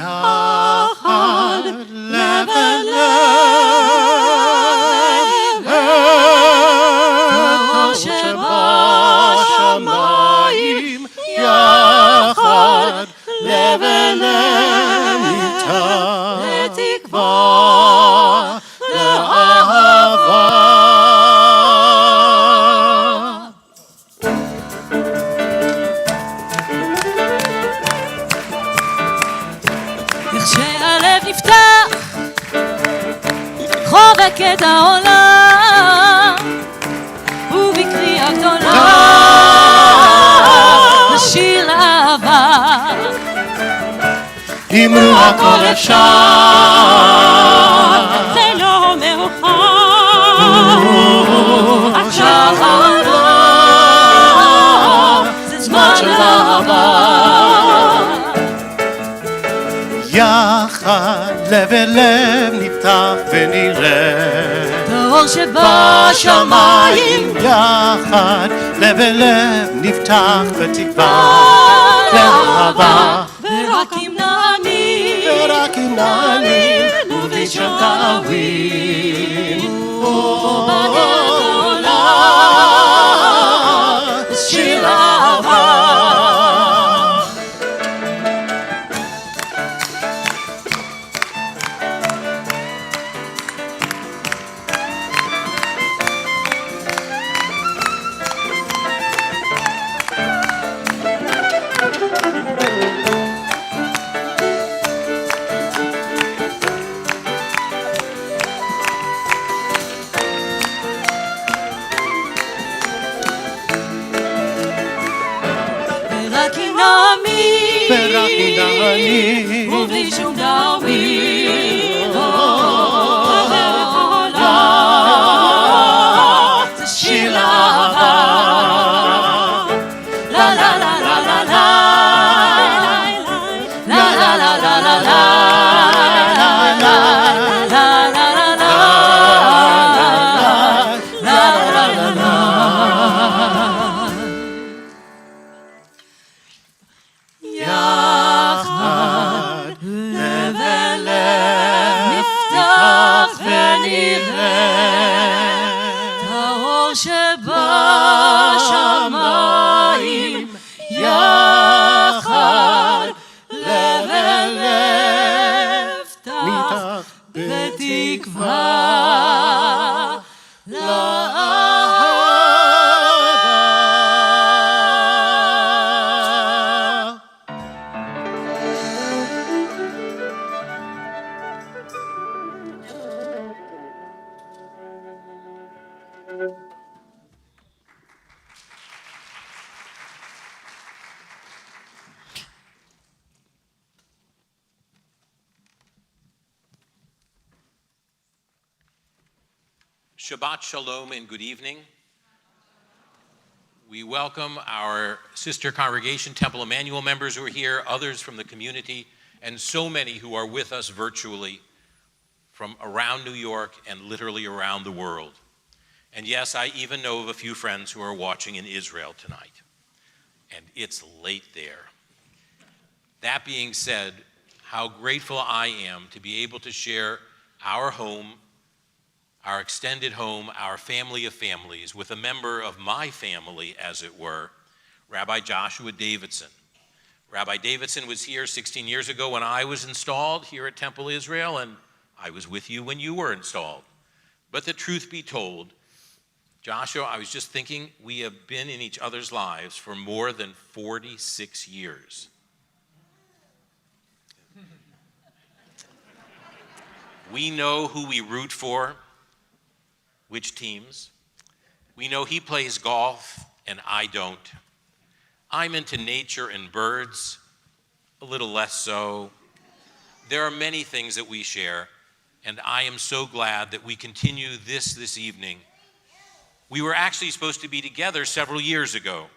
יחד לב אל לב, כמו שבשמיים, יחד לב אל לב, ניתן לתקווה, לאהבה. כשהלב נפתח, חובק את העולם, ובקריאה גדולה נשיר לאהבה. אמרו הכל אפשר, זה לא מאוחר, עכשיו אהבה, זה זמן של אהבה. יחד לב אל לב נפתח ונראה האור שבשמיים, יחד לב אל לב נפתח בתקווה לאהבה. ורק אם נאמין, ורק אם נאמין ובשם תאמין, ובדרך עולה שיר אהבה. ורק אם נאמין ובלי שום דאווין, בדרך עולה זה שיר אהבה. לה לה לה לה לה לה לה לה לה לה לה לה שבשמיים, יחד לב אל לב נפתח בתקווה לאהבה. Shabbat Shalom and good evening. We welcome our sister congregation, Temple Emanu-El members who are here, others from the community, and so many who are with us virtually from around New York and literally around the world. And yes, I even know of a few friends who are watching in Israel tonight. And it's late there. That being said, how grateful I am to be able to share our home, our extended home, our family of families, with a member of my family, as it were, Rabbi Joshua Davidson. Rabbi Davidson was here 16 years ago when I was installed here at Temple Israel, and I was with you when you were installed. But the truth be told, Joshua, I was just thinking, we have been in each other's lives for more than 46 years. We know who we root for, which teams. We know he plays golf and I don't. I'm into nature and birds, a little less so. There are many things that we share, and I am so glad that we continue this evening. We were actually supposed to be together several years ago,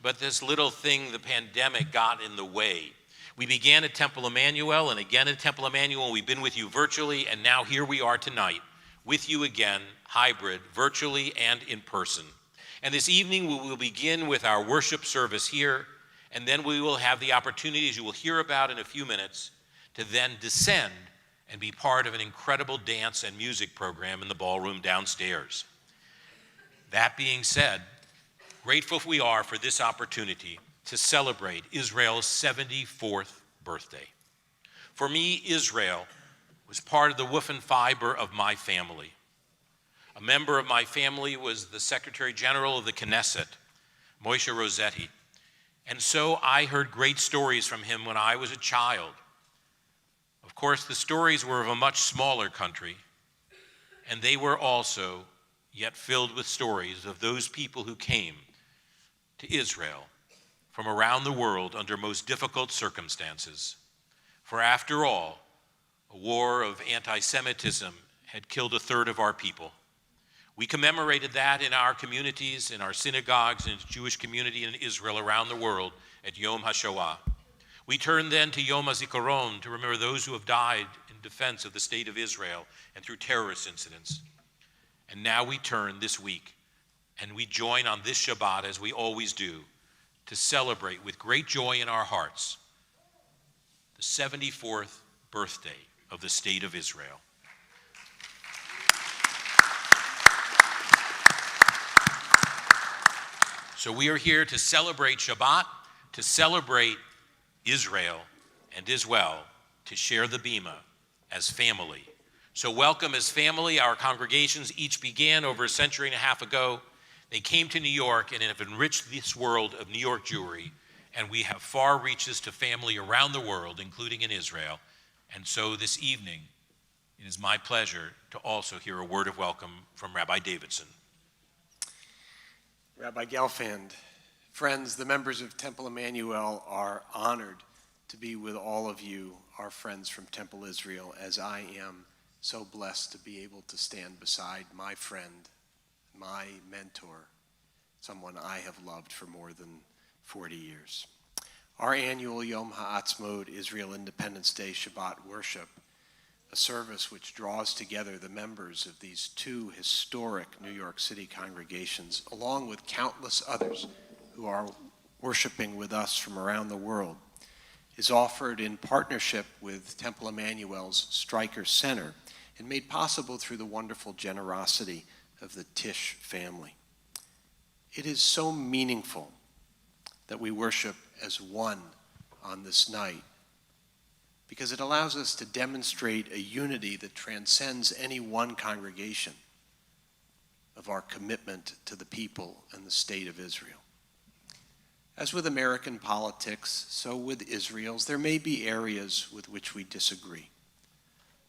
but this little thing, the pandemic, got in the way. We began at Temple Emanu-El and again at Temple Emanu-El. We've been with you virtually, and now here we are tonight with you again, hybrid, virtually and in person. And this evening we will begin with our worship service here, and then we will have the opportunity, as you will hear about in a few minutes, to then descend and be part of an incredible dance and music program in the ballroom downstairs. That being said, grateful we are for this opportunity to celebrate Israel's 74th birthday. For me, Israel was part of the woof and fiber of my family. A member of my family was the Secretary General of the Knesset, Moshe Rossetti, and so I heard great stories from him when I was a child. Of course, the stories were of a much smaller country, and they were also yet filled with stories of those people who came to Israel from around the world under most difficult circumstances. For after all, a war of anti-Semitism had killed a third of our people. We commemorated that in our communities, in our synagogues, in the Jewish community in Israel around the world at Yom HaShoah. We turned then to Yom HaZikaron to remember those who have died in defense of the state of Israel and through terrorist incidents. And now we turn this week and we join on this Shabbat, as we always do, to celebrate with great joy in our hearts the 74th birthday of the state of Israel. So we are here to celebrate Shabbat, to celebrate Israel, and as well to share the Bima as family. So welcome as family. Our congregations each began over a century and a half ago. They came to New York and have enriched this world of New York Jewry, and we have far reaches to family around the world, including in Israel. And so this evening, it is my pleasure to also hear a word of welcome from Rabbi Davidson. Rabbi Gelfand, friends, the members of Temple Emanu-El are honored to be with all of you, our friends from Temple Israel, as I am so blessed to be able to stand beside my friend, my mentor, someone I have loved for more than 40 years. Our annual Yom Ha'atzmaut, Israel Independence Day Shabbat worship, a service which draws together the members of these two historic New York City congregations, along with countless others who are worshiping with us from around the world, is offered in partnership with Temple Emanu-El's Stryker Center and made possible through the wonderful generosity of the Tisch family. It is so meaningful that we worship as one on this night, because it allows us to demonstrate a unity that transcends any one congregation of our commitment to the people and the state of Israel. As with American politics, so with Israel's, there may be areas with which we disagree.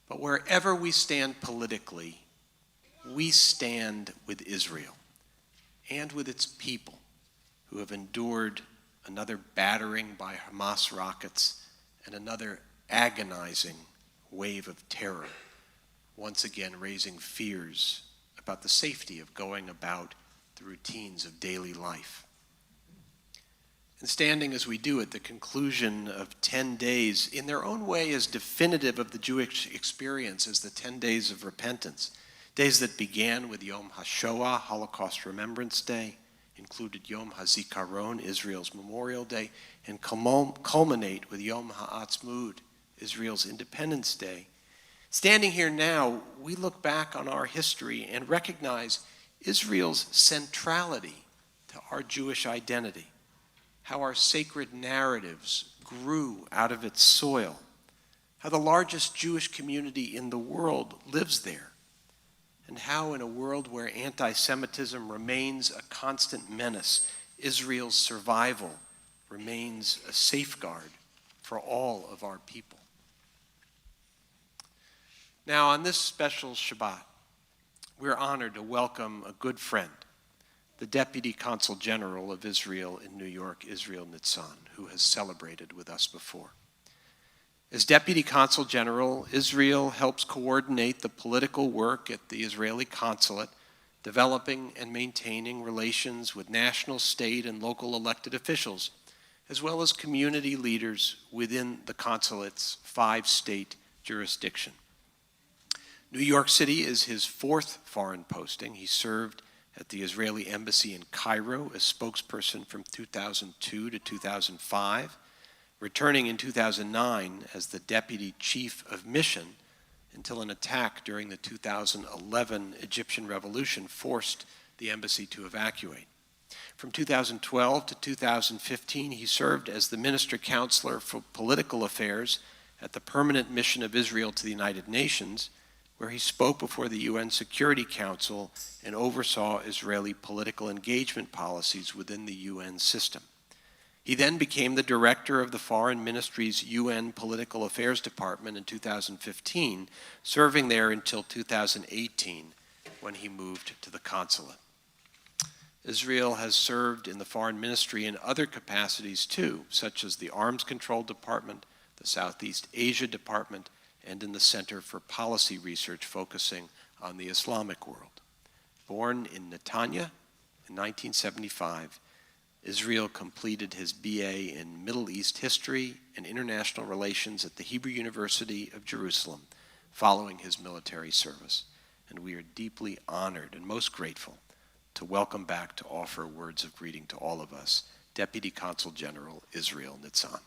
But wherever we stand politically, we stand with Israel and with its people who have endured another battering by Hamas rockets and another agonizing wave of terror, once again raising fears about the safety of going about the routines of daily life. And standing as we do at the conclusion of 10 days, in their own way as definitive of the Jewish experience as the 10 days of repentance, days that began with Yom HaShoah, Holocaust Remembrance Day, included Yom HaZikaron, Israel's Memorial Day, and culminate with Yom Ha'atzmaut, Israel's Independence Day. Standing here now, we look back on our history and recognize Israel's centrality to our Jewish identity, how our sacred narratives grew out of its soil, how the largest Jewish community in the world lives there, and how in a world where anti-Semitism remains a constant menace, Israel's survival remains a safeguard for all of our people. Now, on this special Shabbat, we're honored to welcome a good friend, the Deputy Consul General of Israel in New York, Israel Nitzan, who has celebrated with us before. As Deputy Consul General, Israel helps coordinate the political work at the Israeli consulate, developing and maintaining relations with national, state, and local elected officials, as well as community leaders within the consulate's 5-state jurisdiction. New York City is his 4th foreign posting. He served at the Israeli embassy in Cairo as spokesperson from 2002 to 2005, returning in 2009 as the Deputy Chief of Mission until an attack during the 2011 Egyptian Revolution forced the embassy to evacuate. From 2012 to 2015, he served as the Minister Counselor for Political Affairs at the Permanent Mission of Israel to the United Nations, where he spoke before the UN Security Council and oversaw Israeli political engagement policies within the UN system. He then became the director of the Foreign Ministry's UN Political Affairs Department in 2015, serving there until 2018, when he moved to the consulate. Israel has served in the Foreign Ministry in other capacities too, such as the Arms Control Department, the Southeast Asia Department, and in the Center for Policy Research focusing on the Islamic world. Born in Netanya in 1975, Israel completed his BA in Middle East History and International Relations at the Hebrew University of Jerusalem following his military service. And we are deeply honored and most grateful to welcome back to offer words of greeting to all of us, Deputy Consul General Israel Nitzan.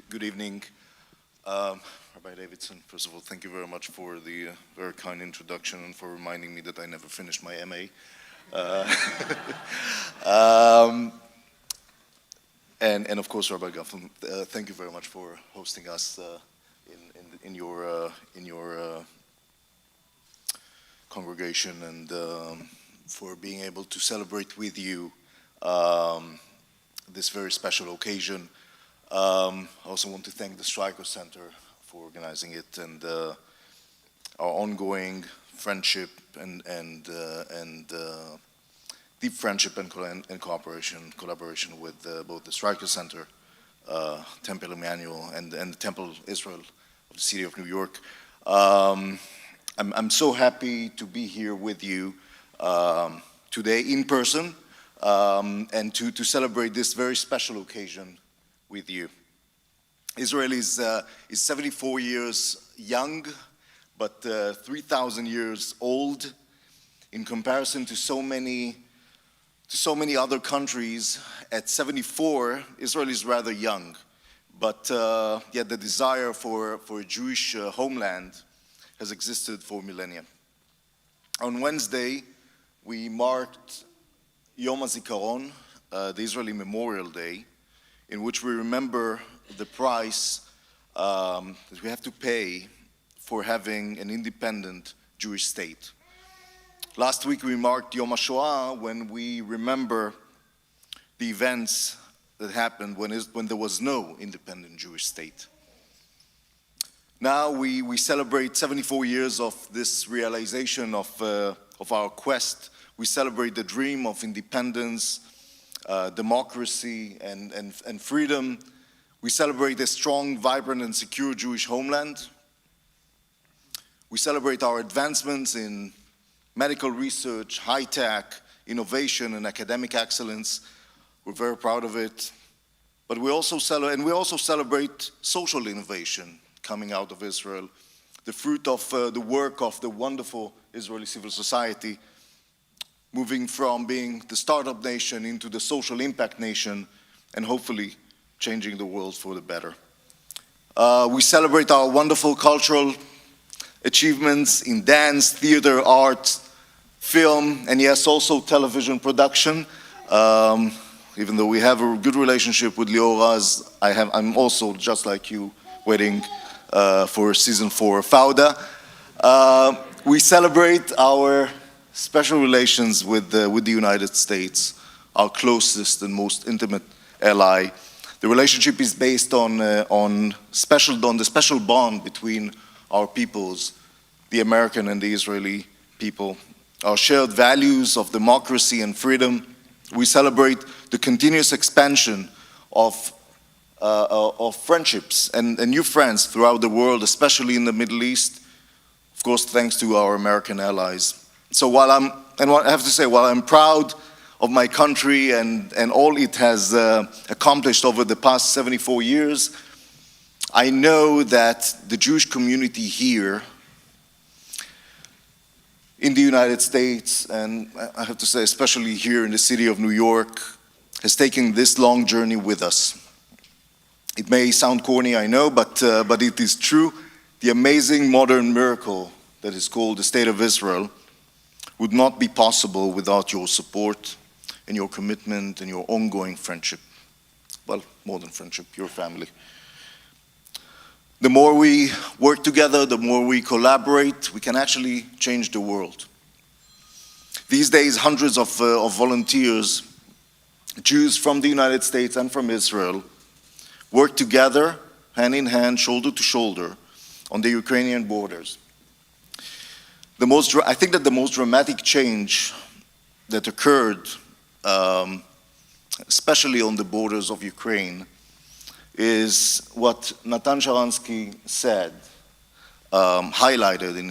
Good evening. Rabbi Davidson, first of all, thank you very much for the very kind introduction and for reminding me that I never finished my MA. And of course, Rabbi Gaffin, thank you very much for hosting us in your congregation and for being able to celebrate with you this very special occasion. I also want to thank the Stryker Center for organizing it and our ongoing friendship and deep friendship and collaboration with both the Stryker Center, Temple Emanu-El, and the Temple Israel of the City of New York. I'm so happy to be here with you today in person and to celebrate this very special occasion with you. Israel is 74 years young, but 3,000 years old in comparison to so many other countries. At 74, Israel is rather young, but yet the desire for a Jewish homeland has existed for millennia. On Wednesday, we marked Yom HaZikaron, the Israeli Memorial Day, in which we remember the price that we have to pay for having an independent Jewish state. Last week we marked Yom HaShoah, when we remember the events that happened when there was no independent Jewish state. Now we celebrate 74 years of this realization of our quest. We celebrate the dream of independence, democracy and freedom. We celebrate a strong, vibrant, and secure Jewish homeland. We celebrate our advancements in medical research, high-tech, innovation, and academic excellence. We're very proud of it. But we also celebrate social innovation coming out of Israel, the fruit of the work of the wonderful Israeli civil society, moving from being the startup nation into the social impact nation, and hopefully changing the world for the better. We celebrate our wonderful cultural achievements in dance, theater, art, film, and yes, also television production. Even though we have a good relationship with Lior Raz, I'm also, just like you, waiting for season 4 of Fauda. We celebrate our special relations with the United States, our closest and most intimate ally. The relationship is based on the special bond between our peoples, the American and the Israeli people, our shared values of democracy and freedom. We celebrate the continuous expansion of friendships and new friends throughout the world, especially in the Middle East, of course, thanks to our American allies. So while I'm proud of my country and all it has accomplished over the past 74 years, I know that the Jewish community here in the United States, and I have to say especially here in the city of New York, has taken this long journey with us. It may sound corny, I know, but it is true. The amazing modern miracle that is called the State of Israel would not be possible without your support and your commitment and your ongoing friendship. Well, more than friendship, your family. The more we work together, the more we collaborate, we can actually change the world. These days, hundreds of volunteers, Jews from the United States and from Israel, work together, hand in hand, shoulder to shoulder, on the Ukrainian borders. I think that the most dramatic change that occurred, especially on the borders of Ukraine, is what Natan Sharansky said, highlighted in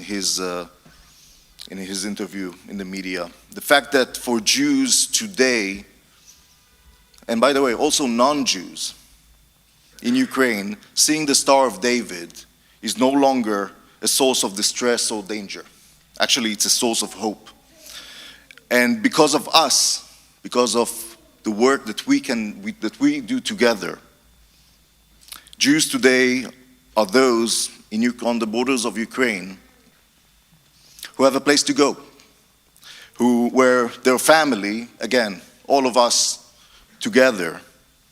his interview in the media. The fact that for Jews today, and by the way, also non-Jews in Ukraine, seeing the Star of David is no longer a source of distress or danger. Actually, it's a source of hope. And because of us, because of the work that we do together, Jews today are those on the borders of Ukraine who have a place to go, where their family, again, all of us together,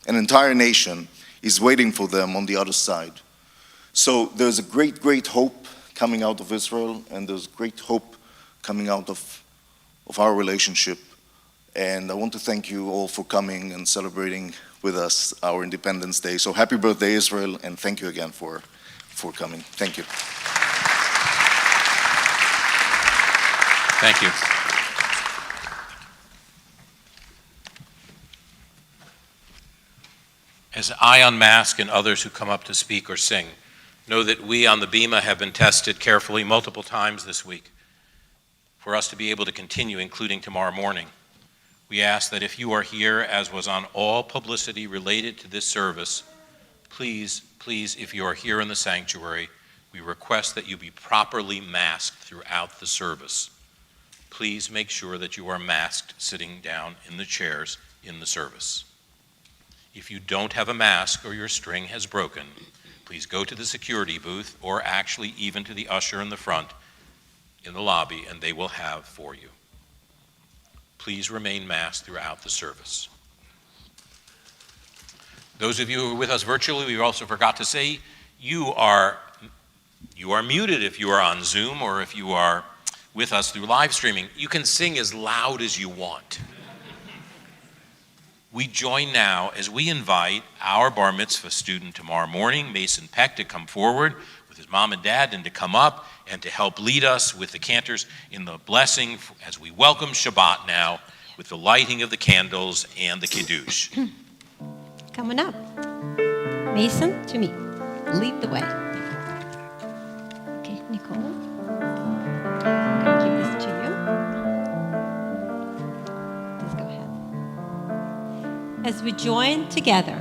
an entire nation, is waiting for them on the other side. So there's a great, great hope coming out of Israel, and there's great hope coming out of our relationship. And I want to thank you all for coming and celebrating with us our Independence Day. So happy birthday, Israel, and thank you again for coming. Thank you. Thank you. As I unmask and others who come up to speak or sing, know that we on the Bima have been tested carefully multiple times this week for us to be able to continue, including tomorrow morning. We ask that if you are here, as was on all publicity related to this service, please, if you are here in the sanctuary, we request that you be properly masked throughout the service. Please make sure that you are masked sitting down in the chairs in the service. If you don't have a mask or your string has broken, please go to the security booth or actually even to the usher in the front in the lobby, and they will have for you. Please remain masked throughout the service. Those of you who are with us virtually, we also forgot to say, you are muted if you are on Zoom or if you are with us through live streaming. You can sing as loud as you want. We join now as we invite our bar mitzvah student tomorrow morning, Mason Peck, to come forward with his mom and dad and to come up and to help lead us with the cantors in the blessing as we welcome Shabbat now with the lighting of the candles and the Kiddush. Coming up. Mason, to me. Lead the way. Okay, Nicole. I'm going to give this to you. Please go ahead. As we join together.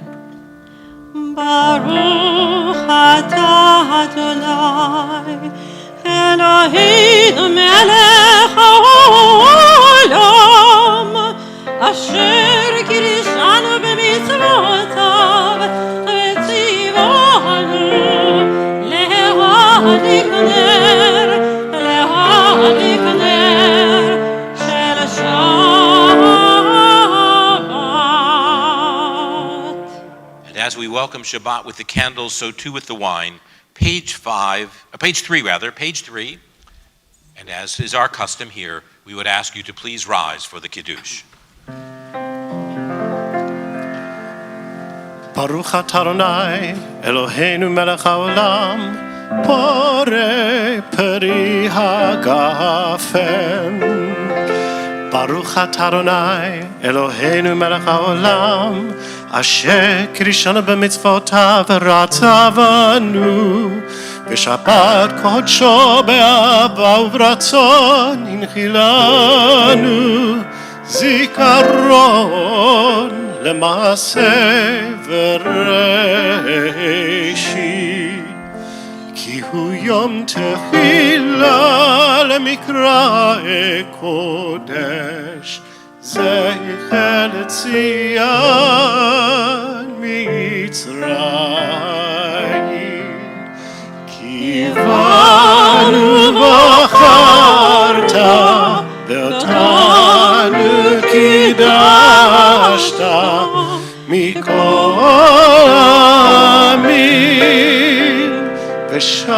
Baruch atah Adonai Eloheinu melech haolam asher kirishanu b'mitzvotav v'tzivanu להדליק נר של Shabbat. And as we welcome Shabbat with the candles, so too with the wine. Page 3. And as is our custom here, we would ask you to please rise for the Kiddush. Baruch atah Adonai, Eloheinu melech haolam, borei peri hagafen. Baruch atah Adonai, Eloheinu melech haolam, asher kirishanu b'mitzvotav v'ratzavanu, v'shabbat kodsho be'ahava u'b'ratzon inchilanu. זיכרון למעשה וראשית, כי הוא יום תחילה למקרא קודש, זכר לציון מצרים. כי בנו בחרת ואותנו קידשת מכל העמים, ושבת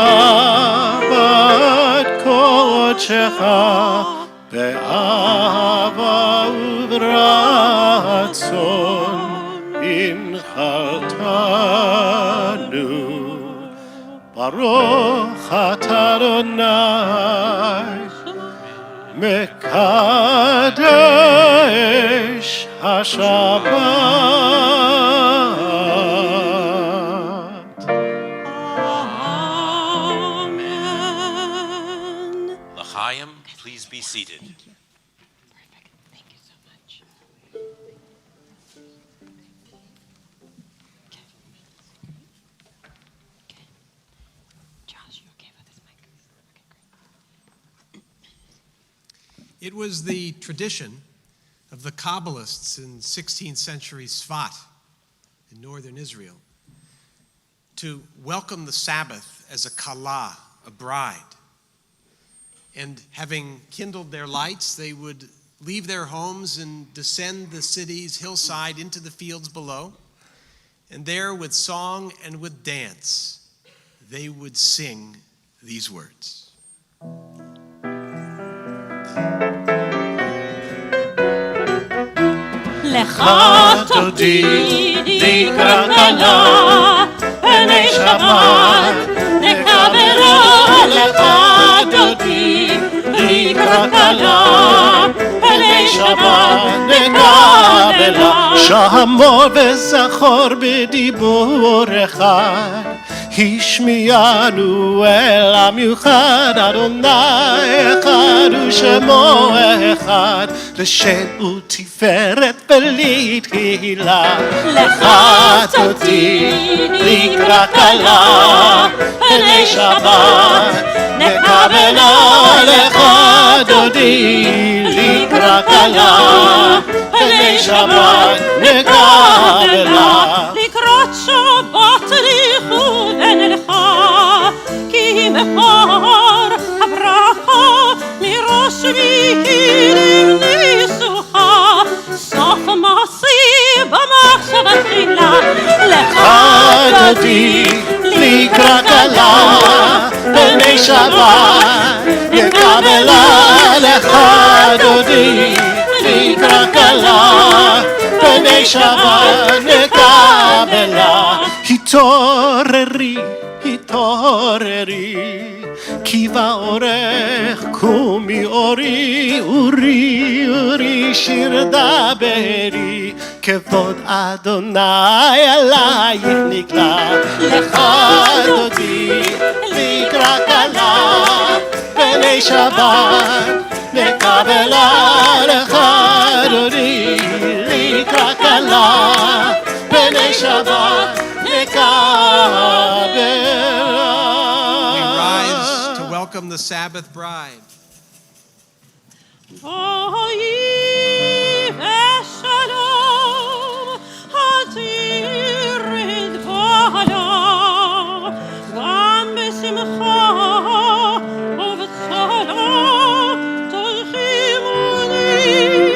קודשך באהבה וברצון הנחלתנו. ברוך אתה אדוני מקדש השבת. Amen. L'chaim, please be seated. Thank you. Perfect. Thank you so much. Okay. Josh, you okay with this mic? Okay, great. It was the tradition of the Kabbalists in 16th century Sfat in northern Israel to welcome the Sabbath as a kala, a bride. And having kindled their lights, they would leave their homes and descend the city's hillside into the fields below. And there, with song and with dance, they would sing these words. לך תודי לקרא כלה, פני שבת נקבלה. לך תודי לקרא כלה, פני שבת נקבלה. שמור וזכור בדיבור אחד, השמיענו אל המיוחד, אדוני אחד ושמו אחד, לשם ותפארת ולתהילה. לך תודי לקרא כלה, פני שבת נקבלה. לך תודי לקרא כלה, פני שבת נקבלה. לקראת שבת לכוון לך, כי מקור הברכה מראש מילים ניסוחה, סוף מעשי במחשבה תחילה. לך תודי לקרא כלה, פני שבת נקבלה. לך תודי לקרא כלה, פני שבת נקבלה. התעוררי, התעוררי, כי באורך קומי אורי, אורי, אורי, שיר דברי, כבוד אדוני עלייך נגלה. לך תודי לקרא כלה, פני שבת נקבלה. לך תודי לקרא כלה, פני שבת נקבלה. We rise to welcome the Sabbath bride. בואי ושלום, התירד בעלה, גם בשמחה ובצלה, תלכימוני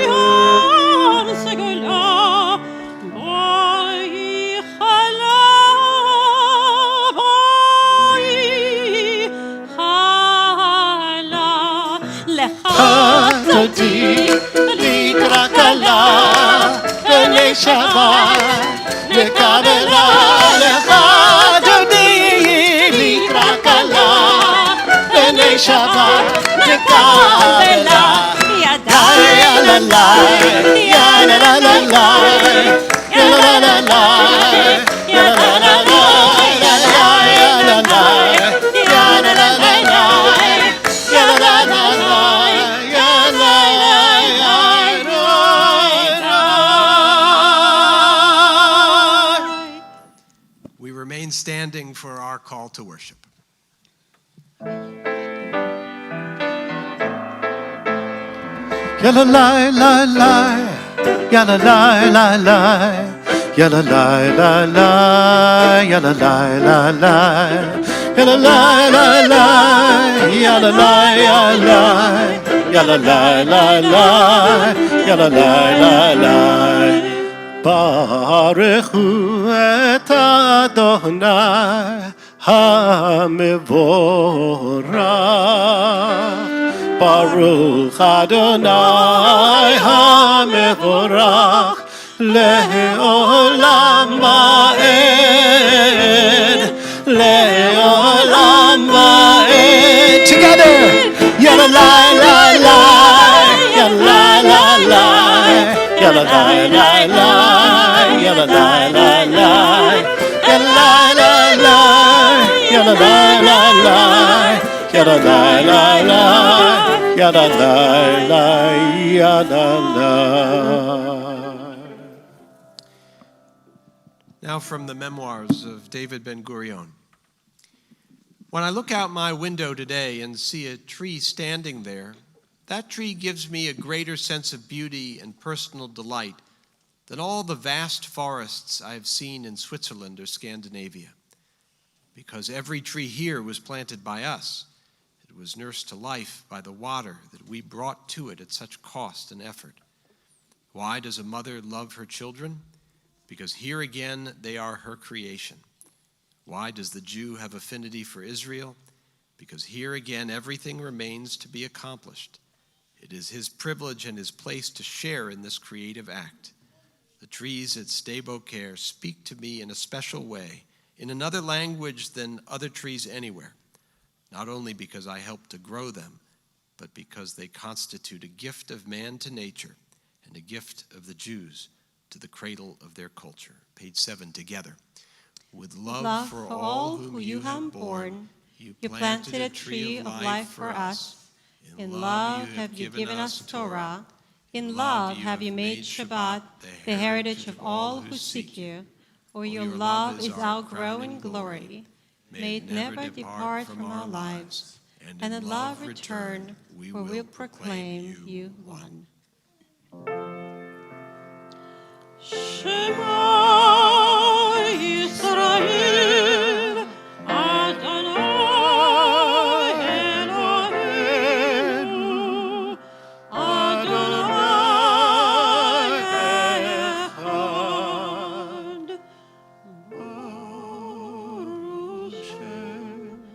עם סגולה. בואי חלה, בואי חלה, לך תודי לקרא כלה, פני שבת נקבלה. לך תודי לקרא כלה, פני שבת נקבלה. יא לה לה, יא לה לה לה לה, יא לה לה לה, יא לה לה לה, יא לה לה לה, יא לה לה לה, יא לה לה לה, יא לה לה לה. for our call to worship. Yalla lie, lie, lie. Yalla lie, lie, lie. Yalla lie, lie, lie. Yalla lie, lie, lie. Yalla lie, lie, lie. Yalla lie, lie, lie. Yalla lie, lie, lie. Yalla lie, lie, lie. Baruchu et Adonai HaMevorach. Baruch Adonai HaMevorach Le'olam Va'ed Le'olam Va'ed. Together! Yalla lie, lie, lie. Yalla lie, lie, lie. Yalla lie, lie, lie. Yalla lie, lie, lie. Yalla lie, lie, lie. Yalla lie, lie, lie. Yada lie, lie, lie. Yada lie, lie. Yada lie. Now from the memoirs of David Ben-Gurion. When I look out my window today and see a tree standing there, that tree gives me a greater sense of beauty and personal delight than all the vast forests I have seen in Switzerland or Scandinavia. Because every tree here was planted by us. It was nursed to life by the water that we brought to it at such cost and effort. Why does a mother love her children? Because here again they are her creation. Why does the Jew have affinity for Israel? Because here again everything remains to be accomplished. It is his privilege and his place to share in this creative act. The trees at Sde Boker speak to me in a special way, in another language than other trees anywhere, not only because I helped to grow them, but because they constitute a gift of man to nature and a gift of the Jews to the cradle of their culture. Page 7 together. With love for all whom you have borne, you planted a tree of life for us. In love have you given us Torah. In love have you made Shabbat the heritage of all who seek you. For your love is our growing glory. May it never depart from our lives. And in love return, for we'll proclaim you one. Shema Yisrael, Adonai Eloheinu, Adonai Echad. Baruch Shem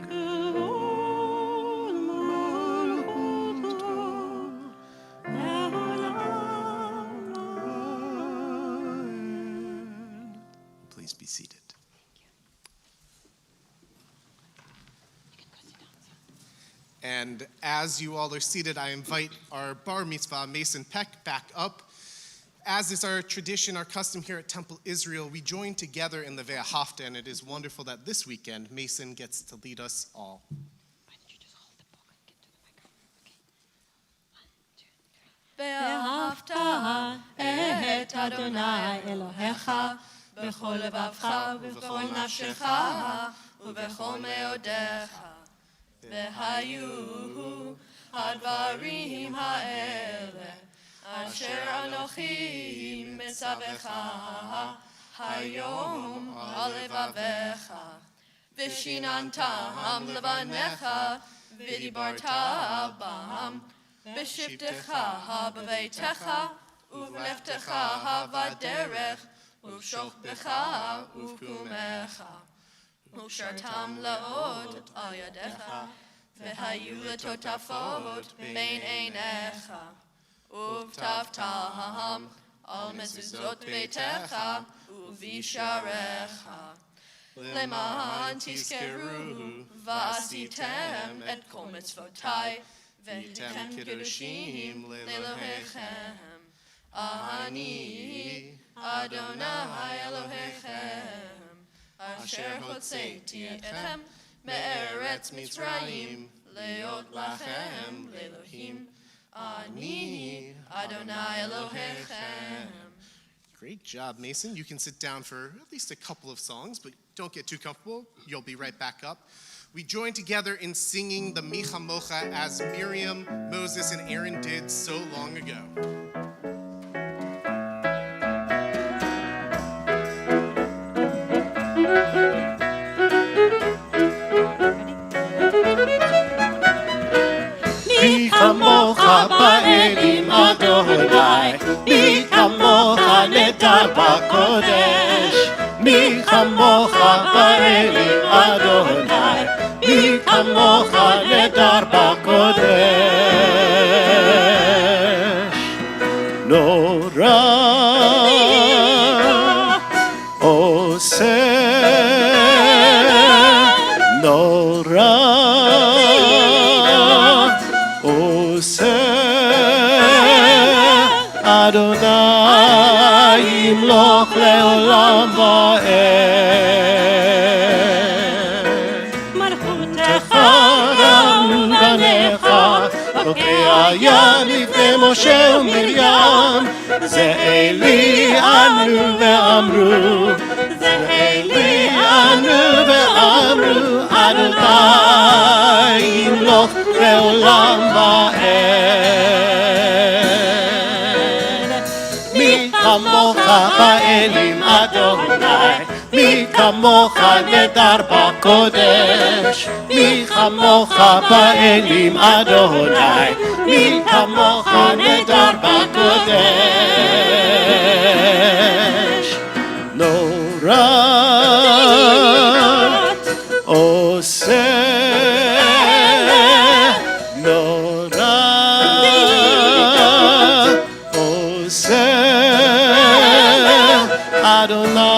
Kevod Malchuto, Please be seated. And as you all are seated, I invite our bar mitzvah, Mason Peck, back up. As is our tradition, our custom here at Temple Israel, we join together in the Ve'ahavta, and it is wonderful that this weekend Mason gets to lead us all. ואהבת את אדוני אלוהיך בכל לבבך ובכל נפשך ובכל מאודיך. והיו הדברים האלה אשר אנוכי מצווך היום על לבביך. ושיננתם לבניך ודיברת בם בשבתך בביתך ובלכתך בדרך ובשוכבך ובקומך ושרתם לעוד על ידיך והיו לטוטפות בין עיניך ובטפתם על מזוזות ביתך ובשעריך למען תזכרו ועשיתם את כל מצוותיי והייתם קדושים לאלוהיכם. אני אדוני אלוהיכם, אשר הוצאתי אתכם מארץ מצרים, להיות לכם לאלוהים. אני אדוני אלוהיכם. Great job, Mason. You can sit down for at least a couple of songs, but don't get too comfortable. You'll be right back up. We join together in singing the Mi Chamocha as Miriam, Moses, and Aaron did so long ago. מי כמוך באלים אדוני, מי כמוך נדע בקודש. מי כמוך באלים אדוני, מי כמוך נדע בקודש. נורא עושה, נורא אדוני ימלוך לעולם ועד. מלכותך רבנו בניך, חוקי הים לפני משה ומרים. זה אלי ענו ואמרו, זה אלי ענו ואמרו, אדוני ימלוך לעולם ועד. מי כמוך באלים אדוני, מי כמוך נדר בקודש. מי כמוך באלים אדוני, מי כמוך נדר בקודש. נורא עושה, אדוני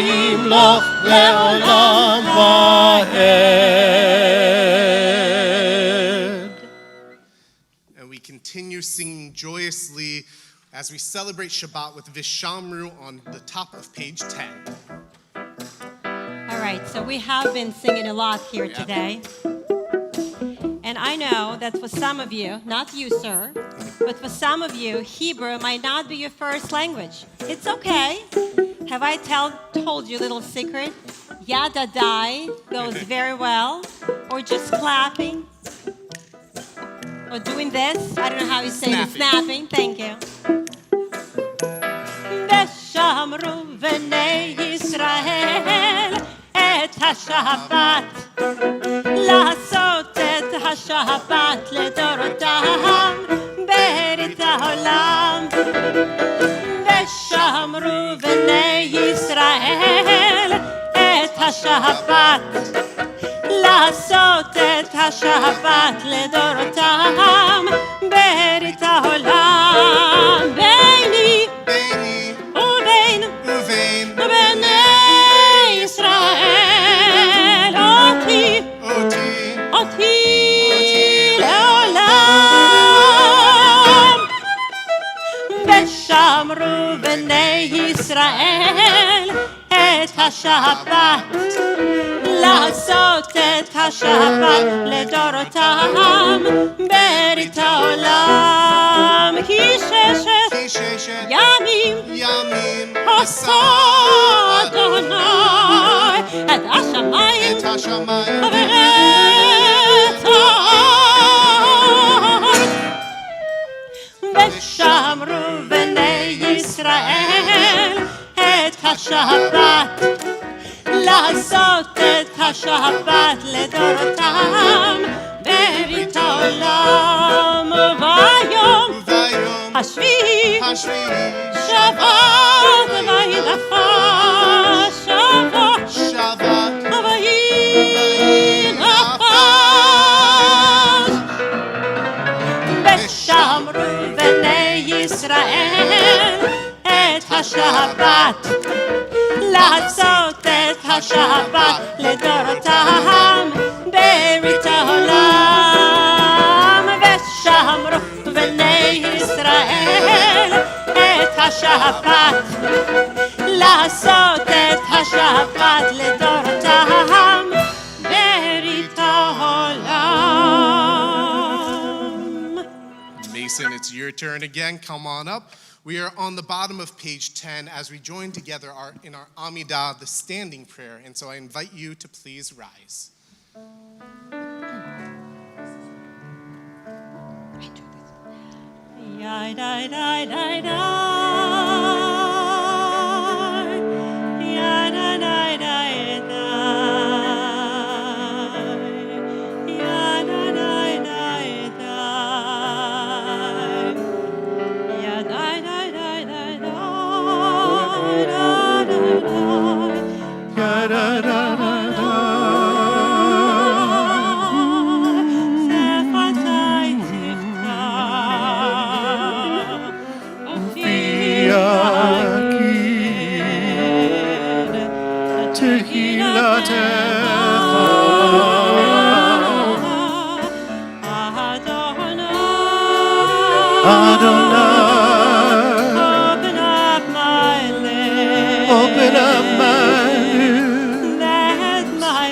ימלוך לעולם ועד. And we continue singing joyously as we celebrate Shabbat with Vishamru on the top of page 10. All right, so we have been singing a lot here today. And I know that for some of you, not you, sir, but for some of you, Hebrew might not be your first language. It's okay. Have I told you a little secret? Yadadai goes very well. Or just clapping. Or doing this. I don't know how you say it. Snapping. Thank you. Veshamru v'nei Yisrael et ha-Shabbat לעשות את השבת לדורותם ברית העולם. ושמרו בני ישראל את השבת, לעשות את השבת לדורותם ברית העולם. ביני ובין בני ישראל אותי לעולם. ושמרו בני ישראל את השבת, לעשות את השבת לדורותם ברית העולם. כי ששת ימים עשה אדוני את השמיים ואת הארץ. ושמרו בני ישראל את השבת, לעשות את השבת לדורותם ברית העולם. וביום השביעי שבת וילכה, שבת וילכה. ושמרו בני ישראל את השבת, לעשות את השבת לדורותם ברית העולם. ושמרו בני ישראל את השבת, לעשות את השבת לדורותם ברית העולם. Mason, it's your turn again. Come on up. We are on the bottom of page 10 as we join together in our Amidah, the standing prayer. And so I invite you to please rise. Yai, dai, dai, dai, dai. Yai, dai, dai, dai, dai. Yai, dai, dai, dai, dai. Yai, dai, dai, dai, dai, dai. Dai, dai, dai. Open up my lips. Open up my lips. That my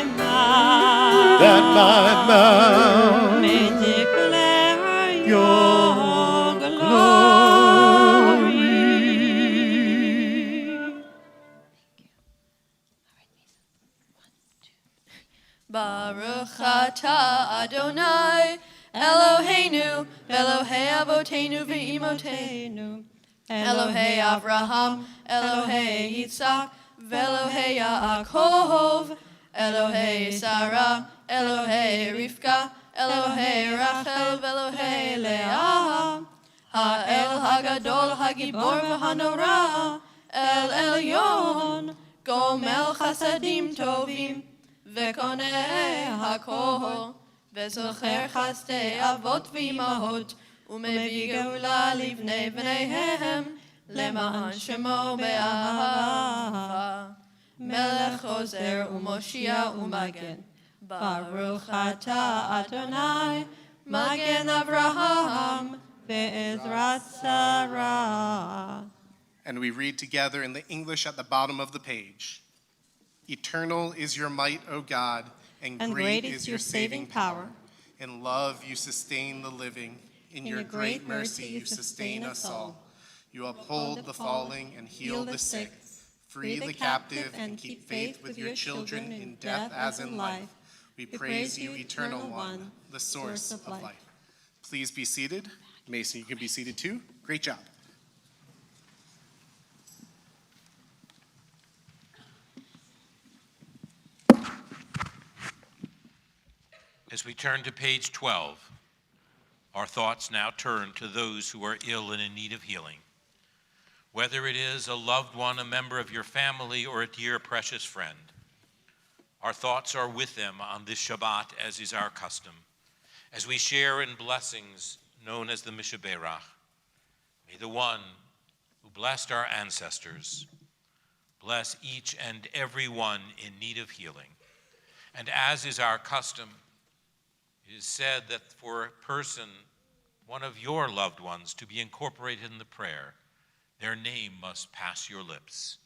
That my mouth may declare your glory. Baruch atah Adonai Eloheinu Elohei Avotenu ve'imotenu Elohei Avraham Elohei Yitzhak Ve'Elohei Yaakov Elohei Sarah Elohei Rivka Elohei Rachel Ve'Elohei Leah Ha'el Hagadol Hagibor V'Hanora El Elyon Gomel Chasadim Tovim וקונה הכל, וזוכר חסדי אבות ואימהות, ומביא גאולה לבני בניהם, למען שמו באהבה. מלך עוזר ומושיע ומגן, ברוך אתה אדוני, מגן אברהם, בעזרת שרה. And we read together in the English at the bottom of the page. Eternal is your might, O God, and great is your saving power. In love you sustain the living. In your great mercy you sustain us all. You uphold the falling and heal the sick. Free the captive and keep faith with your children in death as in life. We praise you, Eternal One, the source of life. Please be seated. Mason, you can be seated too. Great job. As we turn to page 12, our thoughts now turn to those who are ill and in need of healing. Whether it is a loved one, a member of your family, or a dear, precious friend, our thoughts are with them on this Shabbat, as is our custom, as we share in blessings known as the Mishaberach. May the one who blessed our ancestors bless each and every one in need of healing. And as is our custom, it is said that for a person, one of your loved ones, to be incorporated in the prayer, their name must pass your lips.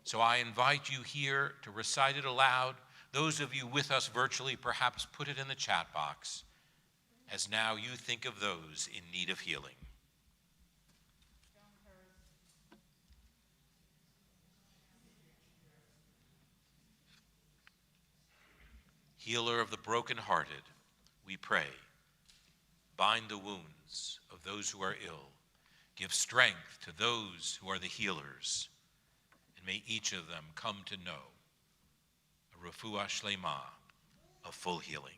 So I invite you here to recite it aloud. Those of you with us virtually, perhaps put it in the chat box, as now you think of those in need of healing. Healer of the brokenhearted, we pray, bind the wounds of those who are ill, give strength to those who are the healers, and may each of them come to know a refuah shlema, a full healing.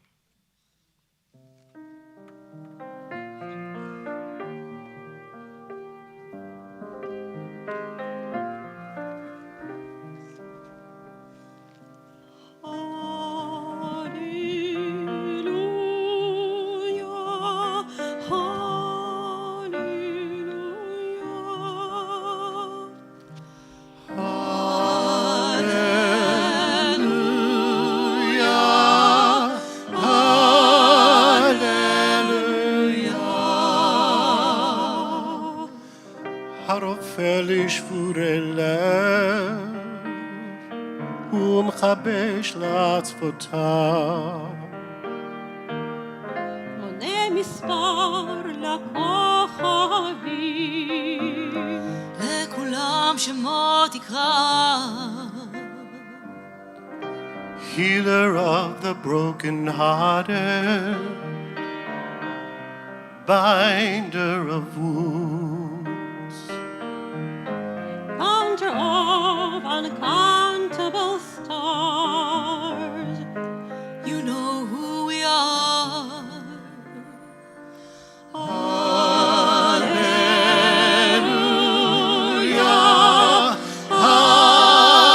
הרופא לשבורי לב ומכבש לעצבותיו מונה מספר לקוחו בשלום שמו תקרא. Healer of the brokenhearted, binder of wounds, Founder of uncountable stars, You know who we are. Hallelujah, hallelujah,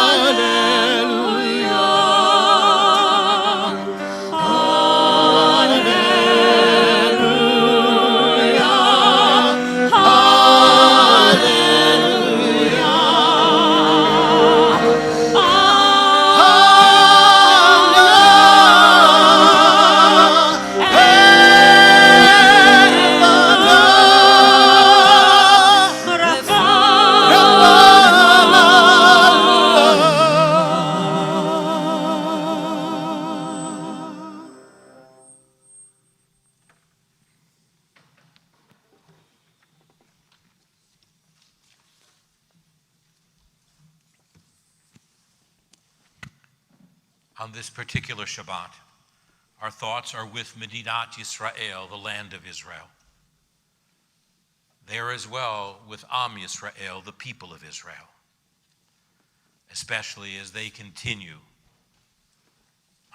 On this particular Shabbat, our thoughts are with Medinat Yisrael, the land of Israel. There as well with Am Yisrael, the people of Israel, especially as they continue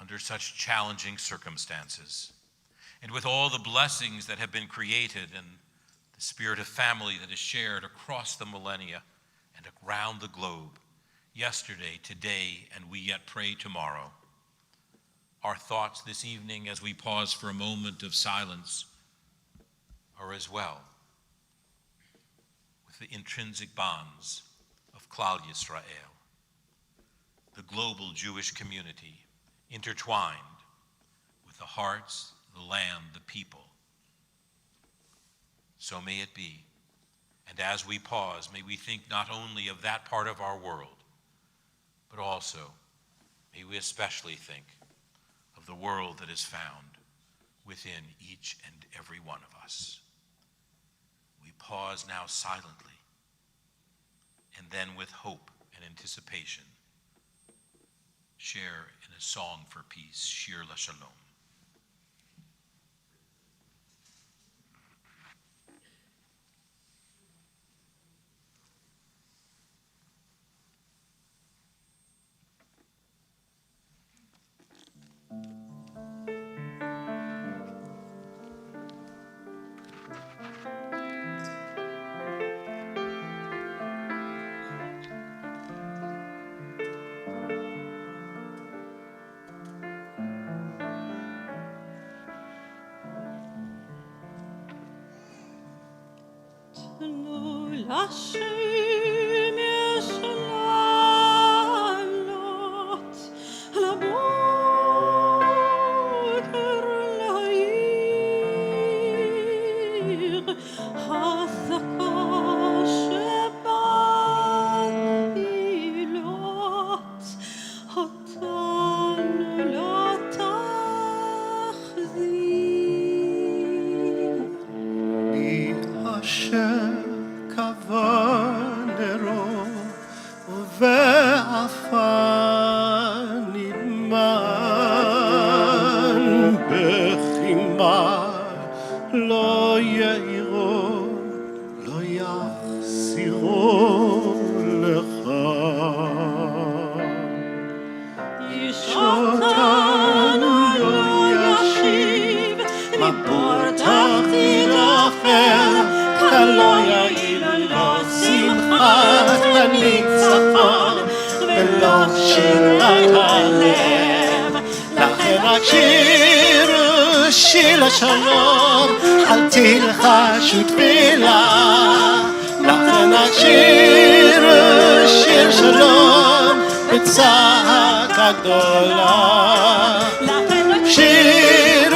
under such challenging circumstances, and with all the blessings that have been created and the spirit of family that is shared across the millennia and around the globe, yesterday, today, and we yet pray tomorrow. Our thoughts this evening, as we pause for a moment of silence, are as well with the intrinsic bonds of Klal Yisrael, the global Jewish community, intertwined with the hearts, the land, the people. So may it be. And as we pause, may we think not only of that part of our world, but also may we especially think of the world that is found within each and every one of us. We pause now silently, and then with hope and anticipation, share in a song for peace, Shir LaShalom. Hashem יש לעלות לבוקר לעיר חזקה שבעילות אותנו לא תחזיר. Hashem kavanero ve'afar nidman bechimar lo yeiro lo yachsiro lecha. אותנו לא ישיב מבור תחתית אפל כאן לא יעיל לו שמחת הניצחון ולא שירת הלב לכן רק שירו שיר השלום אל תלחשו תפילה לכן רק שירו שיר שלום בצעקה גדולה שיר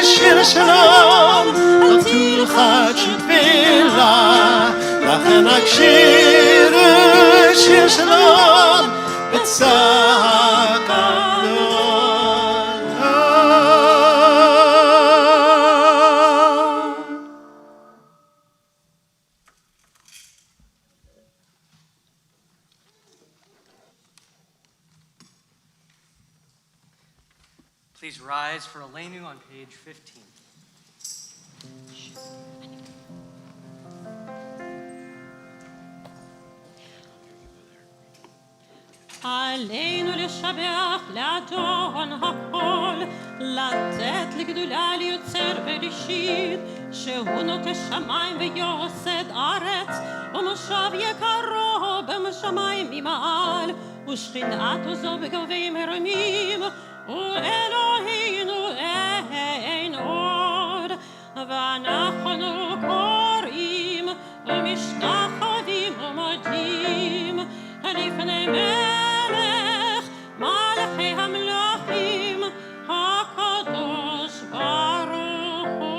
שיר שלום אל תלחשו תפילה לכן רק שיר שיר שלום בצעקה גדולה. rise for Elenu on page 15. עלינו לשבח לאדון הכל, לתת לגדולה ליוצר בראשית, שהוא נוטה שמיים ויוסד ארץ, ומושב יקרו בשמיים ממעל, ושכינת עוזו בגובי מרומים, ואלוהינו אין עוד, ואנחנו קוראים ומשתחווים ומודים לפני מלך מלכי המלכים הקדוש ברוך הוא.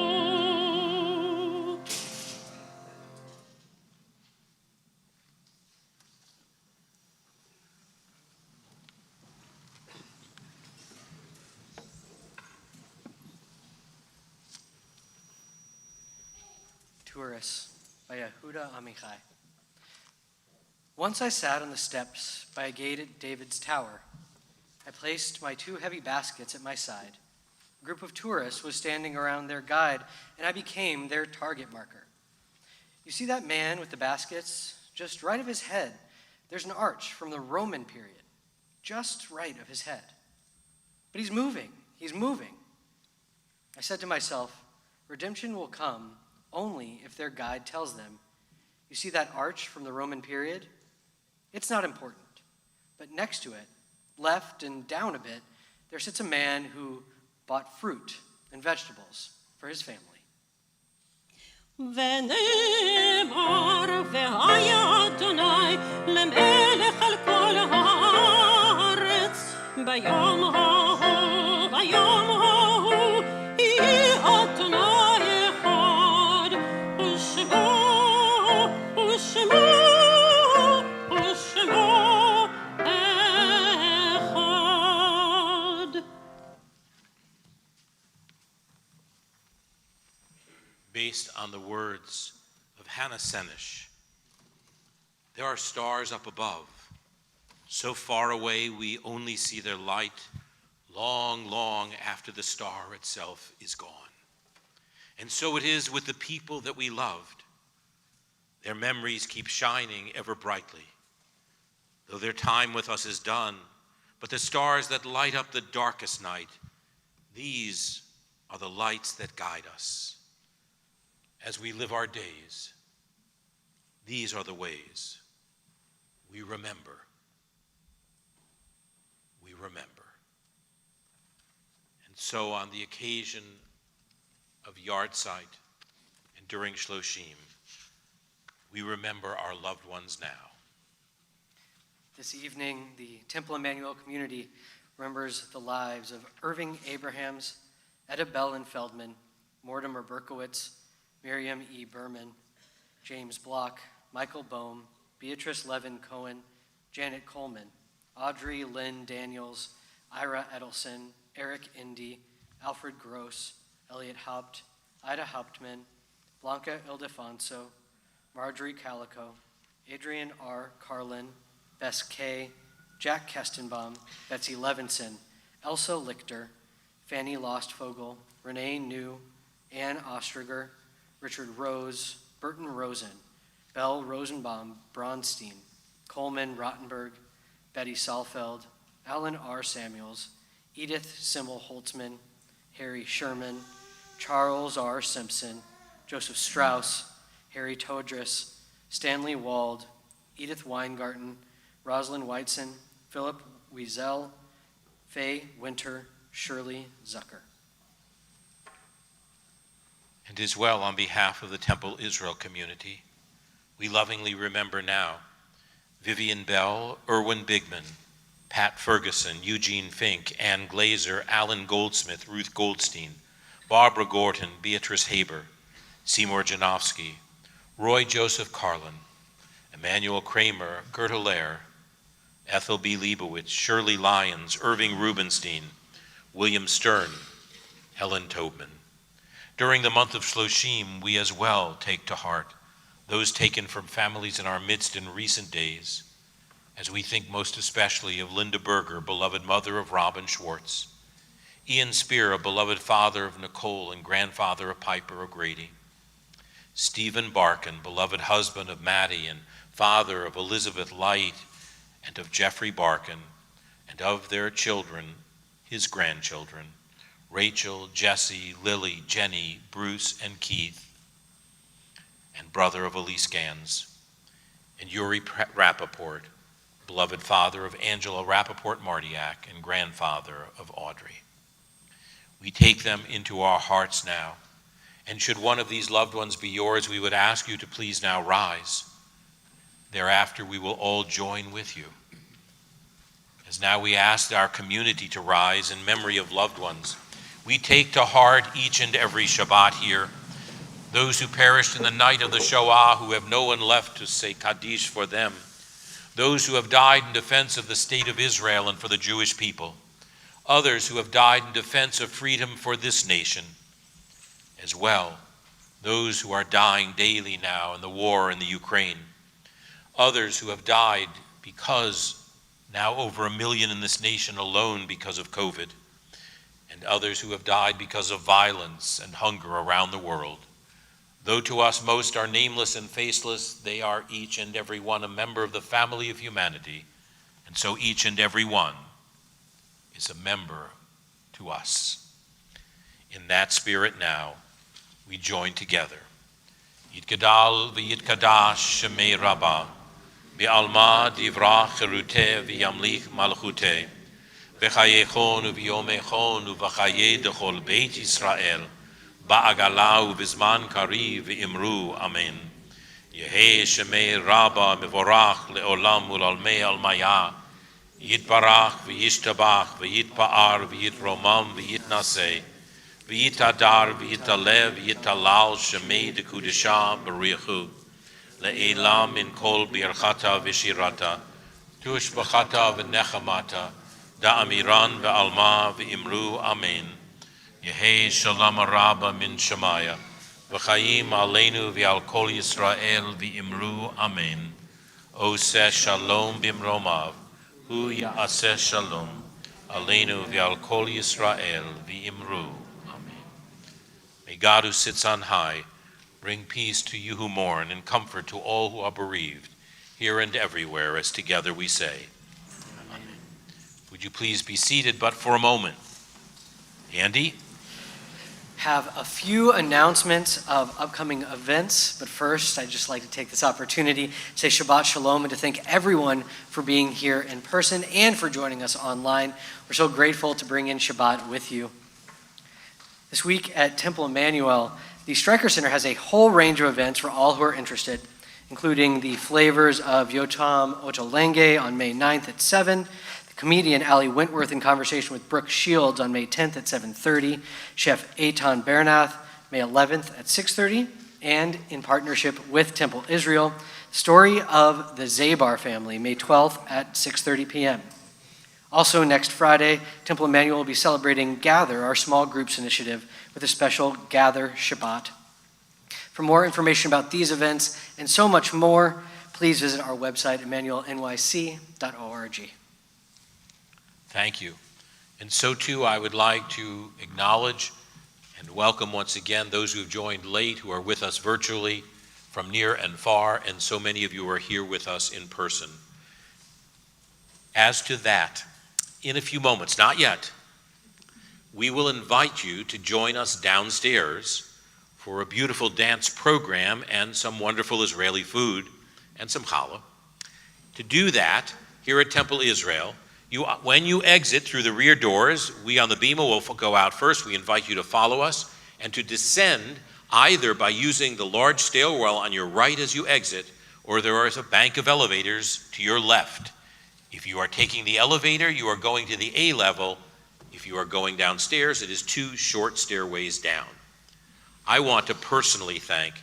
Tourists by Yehuda Amichai. Once I sat on the steps by a gate at David's tower. I placed my 2 heavy baskets at my side. A group of tourists was standing around their guide, and I became their target marker. You see that man with the baskets? Just right of his head, there's an arch from the Roman period, just right of his head. But he's moving. I said to myself, redemption will come only if their guide tells them, you see that arch from the Roman period? It's not important. But next to it, left and down a bit, there sits a man who bought fruit and vegetables for his family. ונאמר והיה אדוני למלך על כל הארץ ביום ההוא יהי אדוני אחד ושמו אחד. Based on the words of Hannah Senish, there are stars up above, so far away we only see their light long, long after the star itself is gone. And so it is with the people that we loved. Their memories keep shining ever brightly, though their time with us is done, but the stars that light up the darkest night, these are the lights that guide us. As we live our days, these are the ways we remember. We remember. And so on the occasion of Yahrzeit and during Shloshim, we remember our loved ones now. This evening, the Temple Emanu-El community remembers the lives of Irving Abrahams, Etta Bellin Feldman, Mortimer Berkowitz, Miriam E. Berman, James Block, Michael Bohm, Beatrice Levin Cohen, Janet Coleman, Audrey Lynn Daniels, Ira Edelson, Eric Indy, Alfred Gross, Elliot Haupt, Ida Hauptman, Blanca Ildefonso, Marjorie Calico, Adrian R. Carlin, Bess Kay, Jack Kestenbaum, Betsy Levinson, Elsa Lichter, Fanny Lostfogel, Renee New, Ann Ostriger, Richard Rose, Burton Rosen, Belle Rosenbaum Bronstein, Coleman Rottenberg, Betty Saalfeld, Alan R. Samuels, Edith Simmel Holtzman, Harry Sherman, Charles R. Simpson, Joseph Strauss, Harry Todris, Stanley Wald, Edith Weingarten, Rosalind Weitzen, Philip Wiesel, Faye Winter, Shirley Zucker. And as well, on behalf of the Temple Israel community, we lovingly remember now Vivian Bell, Erwin Bigman, Pat Ferguson, Eugene Fink, Ann Glazer, Alan Goldsmith, Ruth Goldstein, Barbara Gorton, Beatrice Haber, Seymour Janowski, Roy Joseph Carlin, Emmanuel Kramer, Gerda Lair, Ethel B. Leibowitz, Shirley Lyons, Irving Rubenstein, William Stern, Helen Tobin. During the month of Shloshim, we as well take to heart those taken from families in our midst in recent days, as we think most especially of Linda Berger, beloved mother of Robin Schwartz, Ian Spear, a beloved father of Nicole and grandfather of Piper O'Grady. Stephen Barkin, beloved husband of Maddie and father of Elizabeth Light and of Jeffrey Barkin, and of their children, his grandchildren, Rachel, Jesse, Lily, Jenny, Bruce, and Keith, and brother of Elise Gans. And Yuri Rappaport, beloved father of Angela Rappaport Martiak and grandfather of Audrey. We take them into our hearts now, and should one of these loved ones be yours, we would ask you to please now rise. Thereafter, we will all join with you. As now we ask our community to rise in memory of loved ones, we take to heart each and every Shabbat here, those who perished in the night of the Shoah, who have no one left to say Kaddish for them, those who have died in defense of the state of Israel and for the Jewish people, others who have died in defense of freedom for this nation, as well those who are dying daily now in the war in the Ukraine, others who have died because now over 1 million in this nation alone because of COVID, and others who have died because of violence and hunger around the world. Though to us most are nameless and faceless, they are each and every one a member of the family of humanity, and so each and every one is a member to us. In that spirit now, we join together. Yitgadal v'yitkadash shemei Rabbah, v'alma divrach cheruteh v'yamlich malchuteh, v'chayechon v'yomechon v'chaye dechol beit Yisrael, ba'agala u'bizman kariv v'imru, amen. Yehei shemei Rabbah mevorach le'olam u'lalmei almaya, yitbarach v'yishtabach v'yitpa'ar v'yitromam v'yitnaseh, v'yitadar v'yitalev v'yitalal shemei dekudesha b'richu, le'elam min kol birchata v'shirata, tushbachata v'nechamata, da'amiran v'alma v'imru, amen. Yehei shalom rabba min shemaya, v'chayim aleinu v'al kol Yisrael v'imru, amen. Oseh shalom bimromav, hu ya'aseh shalom, aleinu v'al kol Yisrael v'imru, amen. May God who sits on high bring peace to you who mourn and comfort to all who are bereaved, here and everywhere, as together we say, amen. Would you please be seated but for a moment? Andy? Have a few announcements of upcoming events, but first I'd just like to take this opportunity to say Shabbat Shalom and to thank everyone for being here in person and for joining us online. We're so grateful to bring in Shabbat with you. This week at Temple Emanu-El, the Stryker Center has a whole range of events for all who are interested, including the flavors of Yotam Ocholenge on May 9th at 7, comedian Ali Wentworth in conversation with Brooke Shields on May 10th at 7:30, Chef Eitan Bernath May 11th at 6:30, and in partnership with Temple Israel, story of the Zabar family May 12th at 6:30 p.m. Also next Friday, Temple Emanu-El will be celebrating Gather, our small groups initiative, with a special Gather Shabbat. For more information about these events and so much more, please visit our website, emmanuelnyc.org. Thank you. And so too, I would like to acknowledge and welcome once again those who have joined late, who are with us virtually from near and far, and so many of you are here with us in person. As to that, in a few moments, not yet, we will invite you to join us downstairs for a beautiful dance program and some wonderful Israeli food and some challah. To do that, here at Temple Israel, when you exit through the rear doors, we on the Bima will go out first. We invite you to follow us and to descend either by using the large stairwell on your right as you exit, or there is a bank of elevators to your left. If you are taking the elevator, you are going to the A level. If you are going downstairs, it is 2 short stairways down. I want to personally thank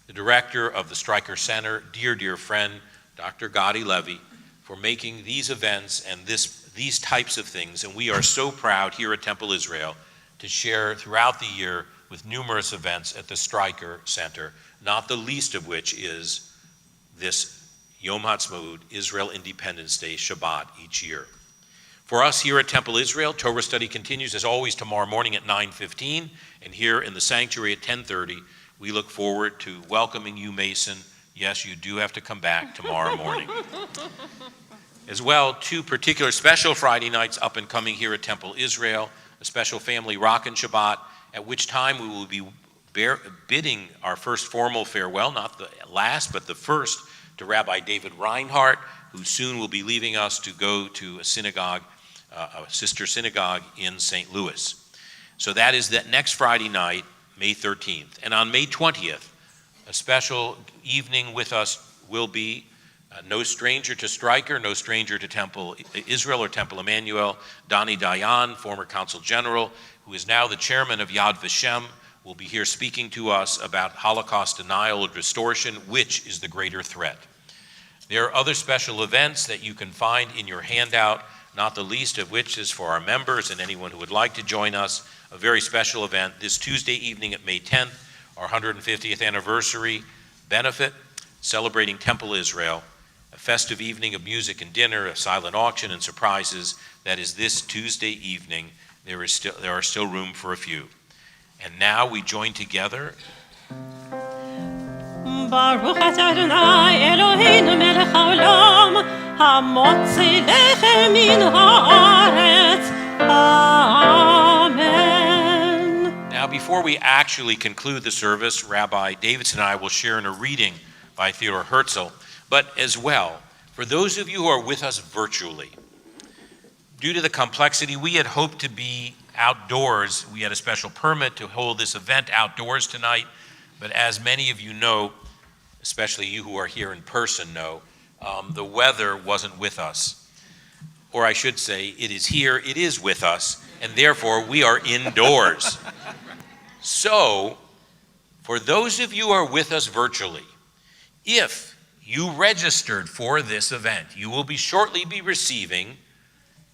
the director of the Stryker Center, dear friend, Dr. Gadi Levy, for making these events and these types of things. And we are so proud here at Temple Israel to share throughout the year with numerous events at the Stryker Center, not the least of which is this Yom Ha'atzmaut, Israel Independence Day Shabbat each year. For us here at Temple Israel, Torah study continues as always tomorrow morning at 9:15, and here in the sanctuary at 10:30. We look forward to welcoming you, Mason. Yes, you do have to come back tomorrow morning. As well, 2 particular special Friday nights up and coming here at Temple Israel, a special family Rockin' Shabbat, at which time we will be bidding our first formal farewell, not the last, but the first, to Rabbi David Reinhardt, who soon will be leaving us to go to a synagogue, a sister synagogue in St. Louis. So that is that next Friday night, May 13th. And on May 20th, a special evening with us will be no stranger to Stryker, no stranger to Temple Israel or Temple Emanu-El. Donnie Dayan, former consul general, who is now the chairman of Yad Vashem, will be here speaking to us about Holocaust denial and distortion, which is the greater threat. There are other special events that you can find in your handout, not the least of which is for our members and anyone who would like to join us, a very special event this Tuesday evening at May 10th, our 150th anniversary benefit, celebrating Temple Israel, a festive evening of music and dinner, a silent auction and surprises. That is this Tuesday evening. There are still room for a few. And now we join together. Baruch atah Adonai Eloheinu melech haolam hamotzi lechem min haaretz. Amen. Now, before we actually conclude the service, Rabbi Davidson and I will share in a reading by Theodor Herzl. But as well, for those of you who are with us virtually, due to the complexity, we had hoped to be outdoors. We had a special permit to hold this event outdoors tonight, but as many of you know, especially you who are here in person know, the weather wasn't with us. Or I should say, it is here, it is with us, and therefore we are indoors. So, for those of you who are with us virtually, if you registered for this event, you will shortly be receiving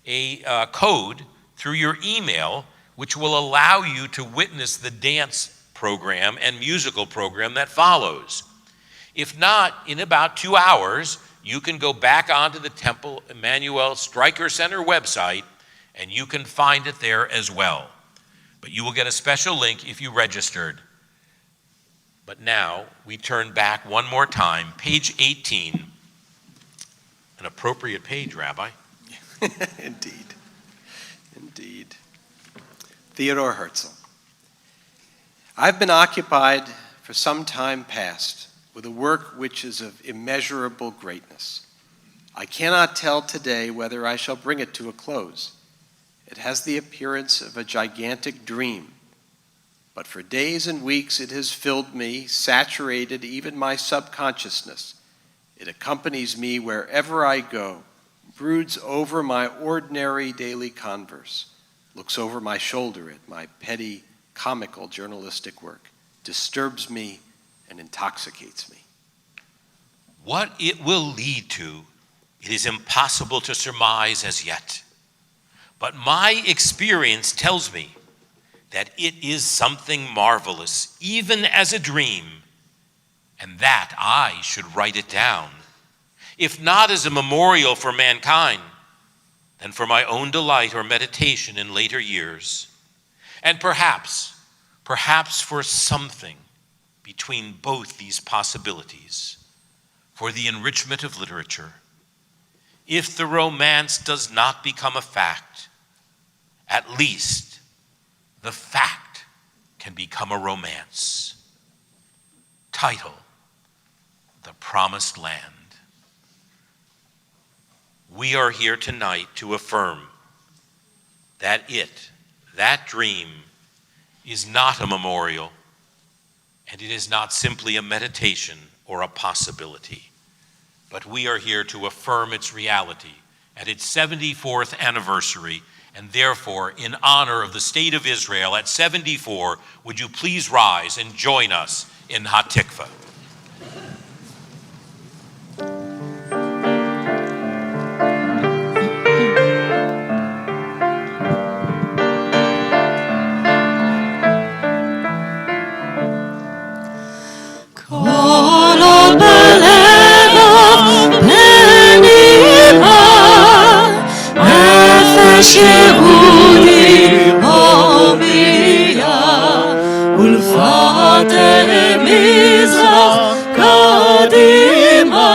a code through your email, which will allow you to witness the dance program and musical program that follows. If not, in about 2 hours, you can go back onto the Temple Emanu-El Stryker Center website, and you can find it there as well. But you will get a special link if you registered. But now, we turn back one more time, page 18, an appropriate page, Rabbi. Indeed. Indeed. Theodor Herzl. I've been occupied for some time past with a work which is of immeasurable greatness. I cannot tell today whether I shall bring it to a close. It has the appearance of a gigantic dream, but for days and weeks it has filled me, saturated even my subconsciousness. It accompanies me wherever I go, broods over my ordinary daily converse, looks over my shoulder at my petty, comical journalistic work, disturbs me and intoxicates me. What it will lead to, it is impossible to surmise as yet. But my experience tells me that it is something marvelous, even as a dream, and that I should write it down, if not as a memorial for mankind, then for my own delight or meditation in later years, and perhaps for something between both these possibilities, for the enrichment of literature. If the romance does not become a fact, at least the fact can become a romance. Title, The Promised Land. We are here tonight to affirm that that dream, is not a memorial, and it is not simply a meditation or a possibility, but we are here to affirm its reality at its 74th anniversary, and therefore, in honor of the State of Israel at 74, would you please rise and join us in Hatikva. Believe יהודי הומייה ולפתי מזרח קדימה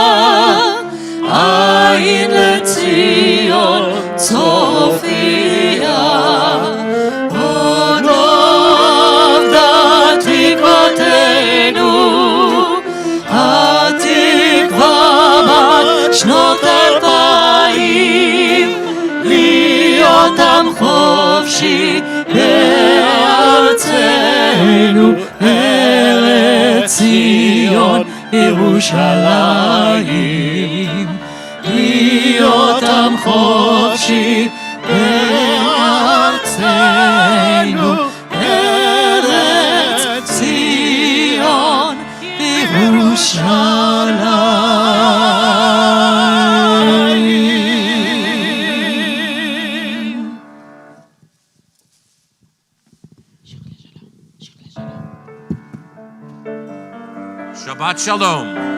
עין לציון צופיה עוד עובדה תקוותנו התקווה בת שנות 2000 להיות עם חופשי בארצנו ארץ ציון ירושלים להיות עם חופשי בארצנו ארץ ציון ירושלים. Shabbat Shalom.